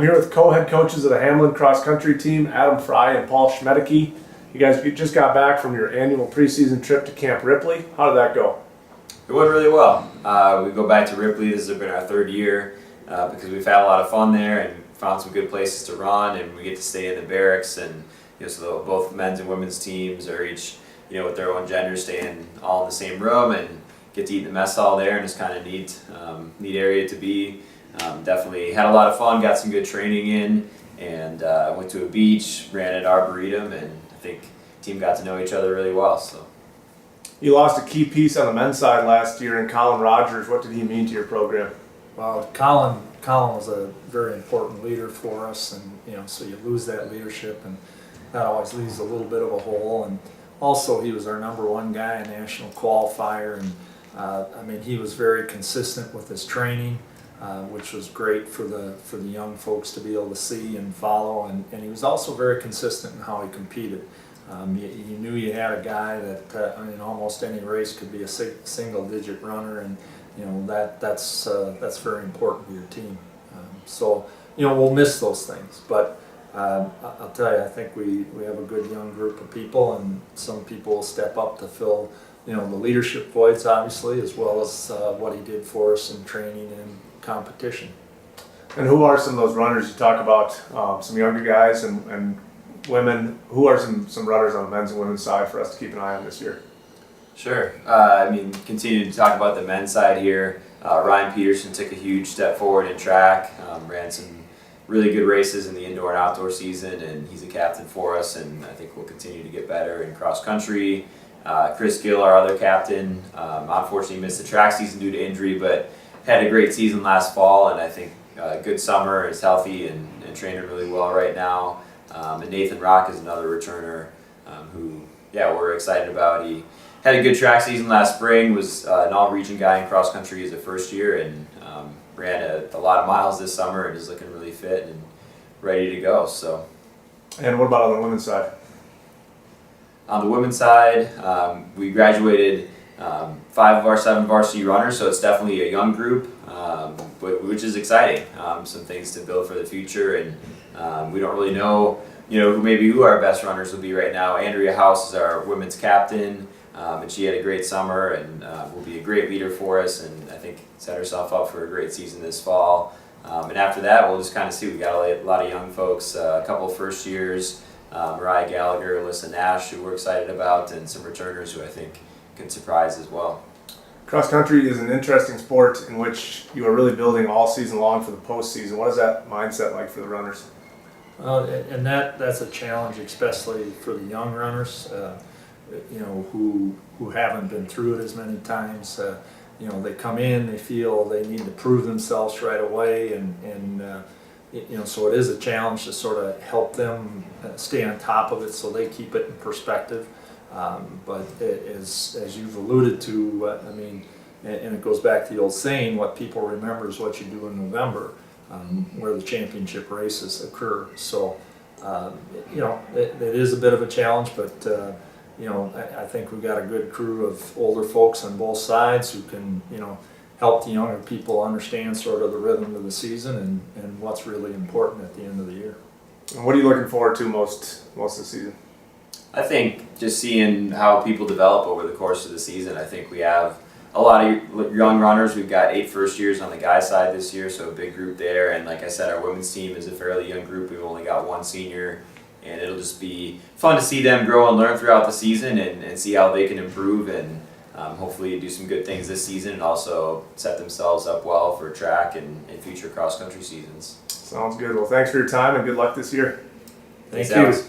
I'm here with co-head coaches of the Hamlin cross country team, Adam Fry and Paul Schmedeke. You guys just got back from your annual preseason trip to Camp Ripley. How did that go? It went really well. We go back to Ripley. This has been our third year because we've had a lot of fun there and found some good places to run, and we get to stay in the barracks. And so both men's and women's teams are each with their own gender staying all in the same room and get to eat in the mess hall there, and it's kind of neat area to be. Definitely had a lot of fun, got some good training in, and went to a beach, ran at Arboretum, and I think the team got to know each other really well. So. You lost a key piece on the men's side last year in Colin Rogers. What did he mean to your program? Well, Colin was a very important leader for us, and so you lose that leadership, and that always leaves a little bit of a hole. And also, he was our #1 guy, a national qualifier, and he was very consistent with his training, which was great for the young folks to be able to see and follow. And he was also very consistent in how he competed. You knew you had a guy that in almost any race could be a single-digit runner, and that's very important to your team. So we'll miss those things, but I'll tell you, I think we have a good young group of people, and some people will step up to fill the leadership voids, obviously, as well as what he did for us in training and competition. And who are some of those runners you talk about? Some younger guys and women. Who are some runners on the men's and women's side for us to keep an eye on this year? Sure. Continue to talk about the men's side here. Ryan Peterson took a huge step forward in track, ran some really good races in the indoor and outdoor season, and he's a captain for us, and I think we'll continue to get better in cross country. Chris Gill, our other captain, unfortunately missed the track season due to injury, but had a great season last fall, and I think good summer, is healthy and training really well right now. And Nathan Rock is another returner who we're excited about. He had a good track season last spring, was an all-region guy in cross country as a first year, and ran a lot of miles this summer and is looking really fit and ready to go. So. And what about on the women's side? On the women's side, we graduated 5 of our 7 varsity runners, so it's definitely a young group, which is exciting. Some things to build for the future, and we don't really know, who our best runners will be right now. Andrea House is our women's captain, and she had a great summer and will be a great leader for us, and I think set herself up for a great season this fall. And after that, we'll just kind of see. We got a lot of young folks, a couple of first years, Mariah Gallagher, Alyssa Nash, who we're excited about, and some returners who I think can surprise as well. Cross country is an interesting sport in which you are really building all season long for the postseason. What is that mindset like for the runners? And that's a challenge, especially for the young runners, who haven't been through it as many times. They come in, they feel they need to prove themselves right away, and so it is a challenge to sort of help them stay on top of it so they keep it in perspective. But as you've alluded to, and it goes back to the old saying, what people remember is what you do in November, where the championship races occur. So, it is a bit of a challenge, but I think we've got a good crew of older folks on both sides who can, help the younger people understand sort of the rhythm of the season and what's really important at the end of the year. And what are you looking forward to most of the season? I think just seeing how people develop over the course of the season. I think we have a lot of young runners. We've got 8 first years on the guy side this year, so a big group there. And like I said, our women's team is a fairly young group. We've only got 1 senior, and it'll just be fun to see them grow and learn throughout the season and see how they can improve and hopefully do some good things this season and also set themselves up well for track and future cross-country seasons. Sounds good. Well, thanks for your time and good luck this year. Thanks, you. Alex.